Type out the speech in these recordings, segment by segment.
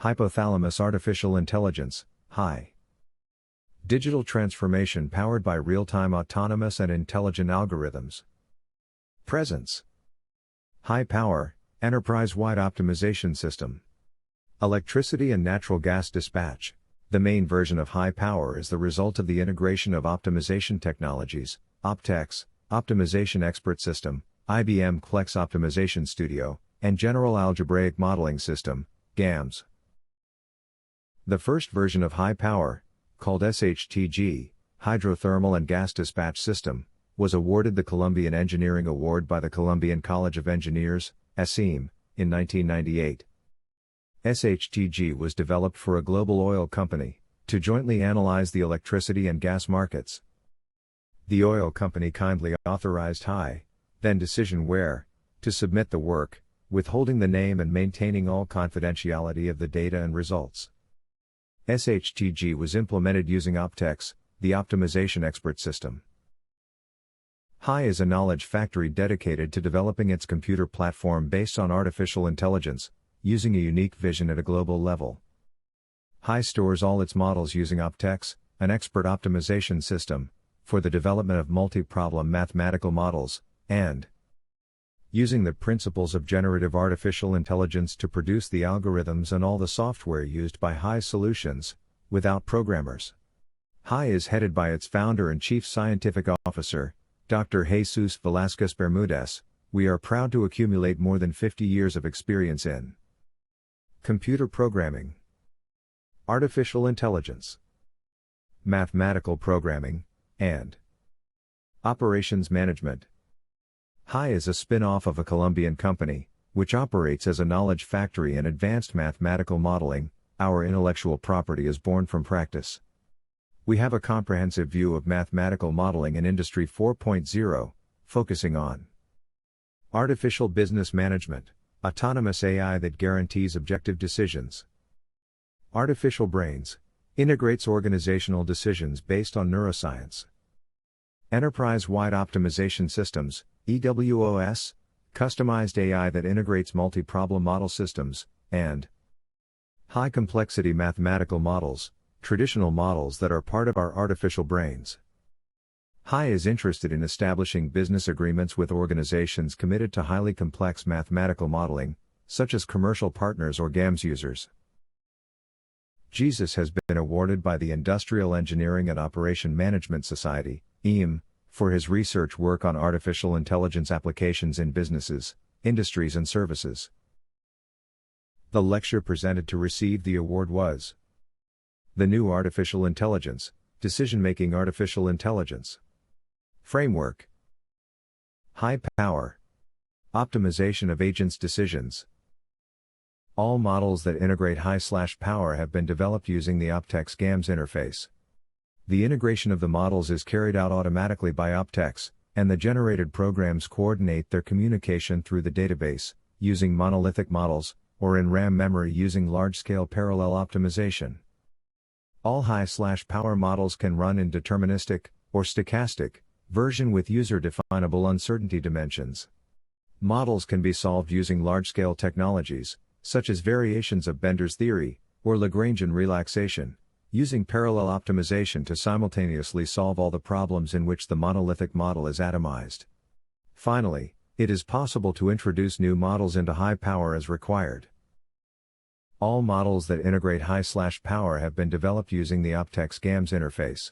Hypothalamus artificial intelligence, HI. Digital transformation powered by real-time autonomous and intelligent algorithms. Presence. High power, enterprise-wide optimization system. Electricity and natural gas dispatch. The main version of high power is the result of the integration of optimization technologies, OPTEX, Optimization Expert System, IBM CPLEX Optimization Studio, and General Algebraic Modeling System, GAMS. The first version of high power, called SHTG, Hydrothermal and Gas Dispatch System, was awarded the Colombian Engineering Award by the Colombian College of Engineers, SEAM, in 1998. SHTG was developed for a global oil company, to jointly analyze the electricity and gas markets. The oil company kindly authorized HI, then Decisionware, to submit the work, withholding the name and maintaining all confidentiality of the data and results. SHTG was implemented using OPTEX, the Optimization Expert System. HI is a knowledge factory dedicated to developing its computer platform based on artificial intelligence, using a unique vision at a global level. HI stores all its models using OPTEX, an expert optimization system, for the development of multi-problem mathematical models, and using the principles of generative artificial intelligence to produce the algorithms and all the software used by HI solutions, without programmers. HI is headed by its founder and chief scientific officer, Dr. Jesus Velázquez Bermúdez. We are proud to accumulate more than 50 years of experience in computer programming, artificial intelligence, mathematical programming, and operations management. HI is a spin-off of a Colombian company, which operates as a knowledge factory in advanced mathematical modeling. Our intellectual property is born from practice. We have a comprehensive view of mathematical modeling in Industry 4.0, focusing on artificial business management, autonomous AI that guarantees objective decisions. Artificial brains, integrates organizational decisions based on neuroscience. Enterprise-wide optimization systems, EWOS, customized AI that integrates multi-problem model systems, and high-complexity mathematical models, traditional models that are part of our artificial brains. HI is interested in establishing business agreements with organizations committed to highly complex mathematical modeling, such as commercial partners or GAMS users. Jesus has been awarded by the Industrial Engineering and Operation Management Society, IEM, for his research work on artificial intelligence applications in businesses, industries and services. The lecture presented to receive the award was The New Artificial Intelligence, Decision-Making Artificial Intelligence Framework. High Power. Optimization of Agents' Decisions. All models that integrate high/power have been developed using the OPTEX GAMS interface. The integration of the models is carried out automatically by OPTEX, and the generated programs coordinate their communication through the database, using monolithic models, or in RAM memory using large-scale parallel optimization. All high/power models can run in deterministic, or stochastic, version with user-definable uncertainty dimensions. Models can be solved using large-scale technologies, such as variations of Bender's theory, or Lagrangian relaxation, using parallel optimization to simultaneously solve all the problems in which the monolithic model is atomized. Finally, it is possible to introduce new models into high power as required. All models that integrate high/power have been developed using the OPTEX GAMS interface.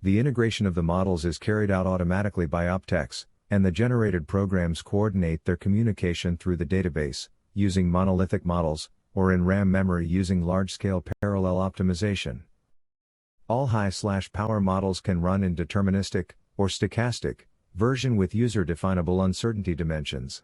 The integration of the models is carried out automatically by OPTEX, and the generated programs coordinate their communication through the database, using monolithic models, or in RAM memory using large-scale parallel optimization. All high/power models can run in deterministic, or stochastic, version with user-definable uncertainty dimensions.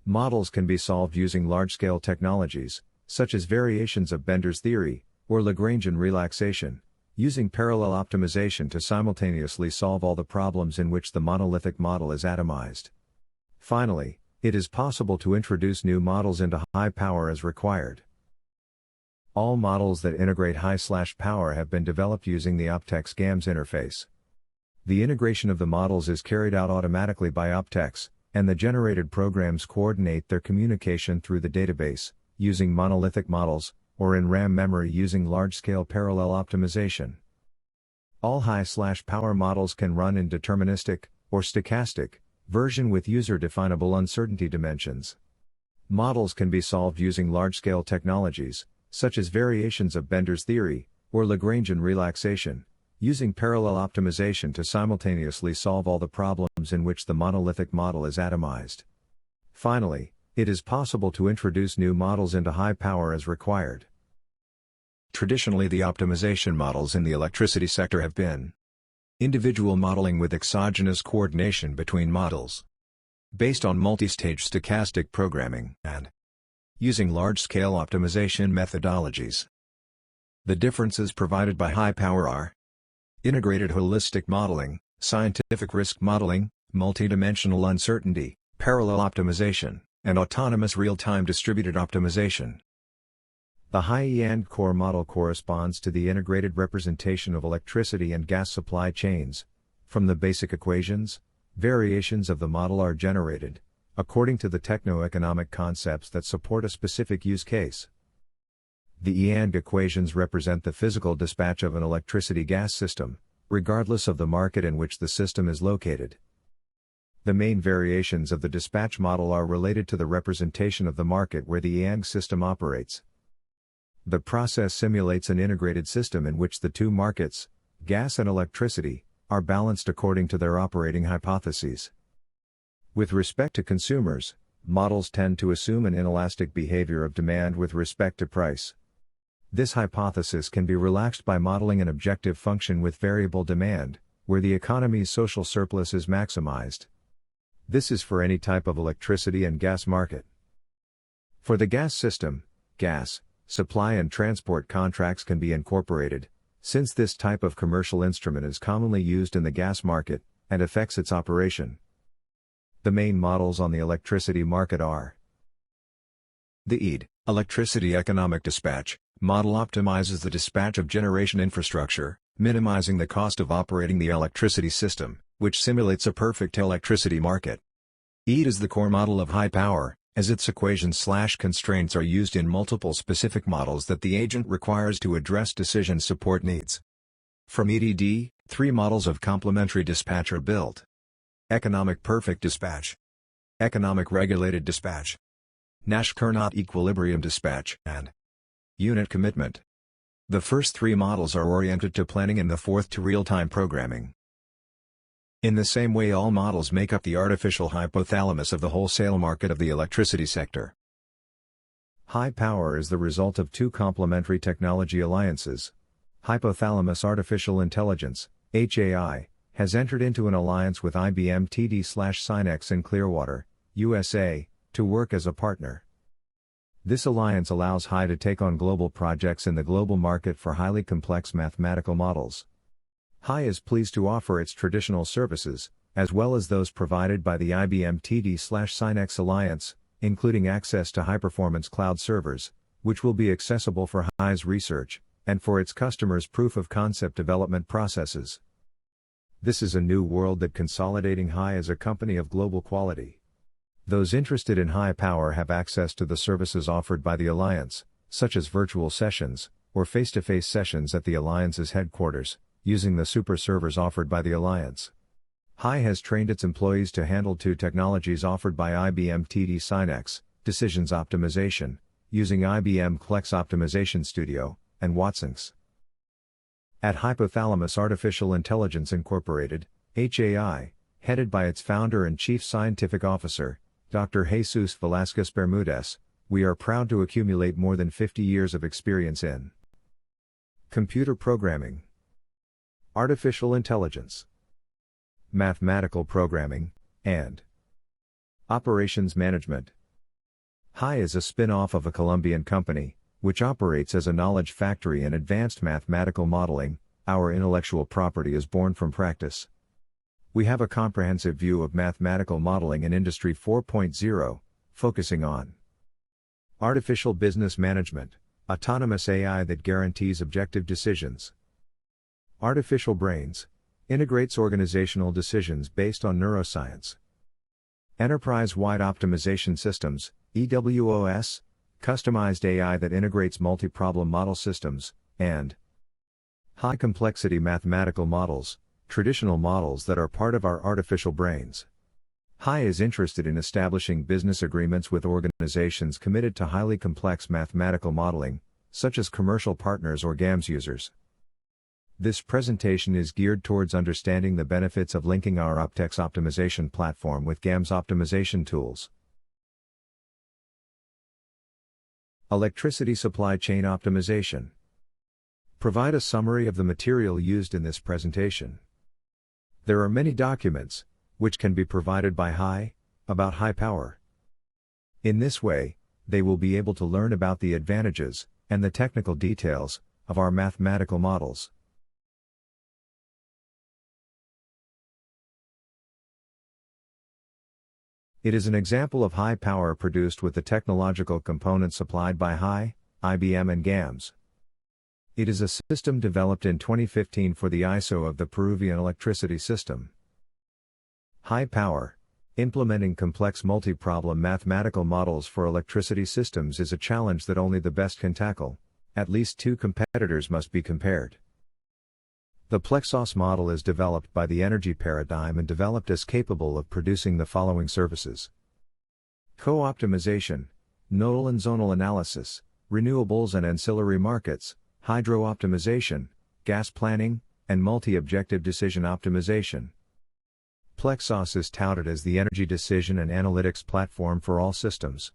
Models can be solved using large-scale technologies, such as variations of Bender's theory, or Lagrangian relaxation, using parallel optimization to simultaneously solve all the problems in which the monolithic model is atomized. Finally, it is possible to introduce new models into high power as required. All models that integrate high/power have been developed using the OPTEX GAMS interface. The integration of the models is carried out automatically by OPTEX, and the generated programs coordinate their communication through the database, using monolithic models, or in RAM memory using large-scale parallel optimization. All high/power models can run in deterministic, or stochastic, version with user-definable uncertainty dimensions. Models can be solved using large-scale technologies, such as variations of Bender's theory, or Lagrangian relaxation, using parallel optimization to simultaneously solve all the problems in which the monolithic model is atomized. Finally, it is possible to introduce new models into high power as required. Traditionally, the optimization models in the electricity sector have been individual modeling with exogenous coordination between models, based on multi-stage stochastic programming, and using large-scale optimization methodologies. The differences provided by high power are integrated holistic modeling, scientific risk modeling, multidimensional uncertainty, parallel optimization, and autonomous real-time distributed optimization. The high-end core model corresponds to the integrated representation of electricity and gas supply chains. From the basic equations, variations of the model are generated, according to the techno-economic concepts that support a specific use case. The EANG equations represent the physical dispatch of an electricity-gas system, regardless of the market in which the system is located. The main variations of the dispatch model are related to the representation of the market where the EANG system operates. The process simulates an integrated system in which the two markets, gas and electricity, are balanced according to their operating hypotheses. With respect to consumers, models tend to assume an inelastic behavior of demand with respect to price. This hypothesis can be relaxed by modeling an objective function with variable demand, where the economy's social surplus is maximized. This is for any type of electricity and gas market. For the gas system, gas supply and transport contracts can be incorporated, since this type of commercial instrument is commonly used in the gas market, and affects its operation. The main models on the electricity market are the EED, Electricity Economic Dispatch, model optimizes the dispatch of generation infrastructure, minimizing the cost of operating the electricity system, which simulates a perfect electricity market. EED is the core model of high power, as its equations/constraints are used in multiple specific models that the agent requires to address decision support needs. From EDD, 3 models of complementary dispatch are built: Economic Perfect Dispatch, Economic Regulated Dispatch, Nash-Carnot Equilibrium Dispatch, and Unit Commitment. The first 3 models are oriented to planning and the fourth to real-time programming. In the same way, all models make up the artificial hypothalamus of the wholesale market of the electricity sector. High power is the result of 2 complementary technology alliances. Hypothalamus Artificial Intelligence, HAI, has entered into an alliance with IBM TD/Synex in Clearwater, USA, to work as a partner. This alliance allows HAI to take on global projects in the global market for highly complex mathematical models. HAI is pleased to offer its traditional services, as well as those provided by the IBM TD/Synex Alliance, including access to high-performance cloud servers, which will be accessible for HAI's research, and for its customers' proof-of-concept development processes. This is a new world that consolidating HAI as a company of global quality. Those interested in high power have access to the services offered by the Alliance, such as virtual sessions, or face-to-face sessions at the Alliance's headquarters, using the super servers offered by the Alliance. HAI has trained its employees to handle 2 technologies offered by IBM TD/Synex, Decisions Optimization, using IBM CPLEX Optimization Studio, and WATSyncs. At Hypothalamus Artificial Intelligence Incorporated, HAI, headed by its founder and chief scientific officer, Dr. Jesus Velasquez Bermudez, we are proud to accumulate more than 50 years of experience in computer programming, artificial intelligence, mathematical programming, and operations management. HAI is a spin-off of a Colombian company, which operates as a knowledge factory in advanced mathematical modeling. Our intellectual property is born from practice. We have a comprehensive view of mathematical modeling in Industry 4.0, focusing on artificial business management, autonomous AI that guarantees objective decisions, artificial brains, integrates organizational decisions based on neuroscience, enterprise-wide optimization systems, EWOS, customized AI that integrates multi-problem model systems, and high-complexity mathematical models, traditional models that are part of our artificial brains. HI is interested in establishing business agreements with organizations committed to highly complex mathematical modeling, such as commercial partners or GAMS users. This presentation is geared towards understanding the benefits of linking our OPTEX optimization platform with GAMS optimization tools. Electricity supply chain optimization. Provide a summary of the material used in this presentation. There are many documents, which can be provided by HI, about high power. In this way, they will be able to learn about the advantages, and the technical details, of our mathematical models. It is an example of high power produced with the technological components supplied by HI, IBM and GAMS. It is a system developed in 2015 for the ISO of the Peruvian electricity system. High power. Implementing complex multi-problem mathematical models for electricity systems is a challenge that only the best can tackle. At least two competitors must be compared. The Plexos model is developed by the energy paradigm and developed as capable of producing the following services: co-optimization, nodal and zonal analysis, renewables and ancillary markets, hydro optimization, gas planning, and multi-objective decision optimization. Plexos is touted as the energy decision and analytics platform for all systems.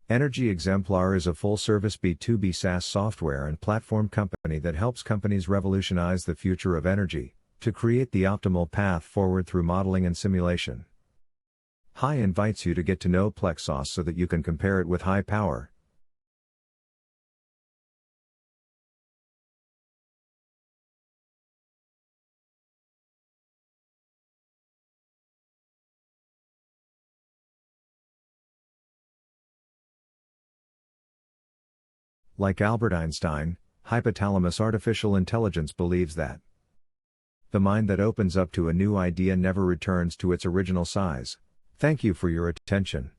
Energy Exemplar is a full-service B2B SaaS software and platform company that helps companies revolutionize the future of energy, to create the optimal path forward through modeling and simulation. HI invites you to get to know Plexos so that you can compare it with high power. Like Albert Einstein, hypothalamus artificial intelligence believes that the mind that opens up to a new idea never returns to its original size. Thank you for your attention.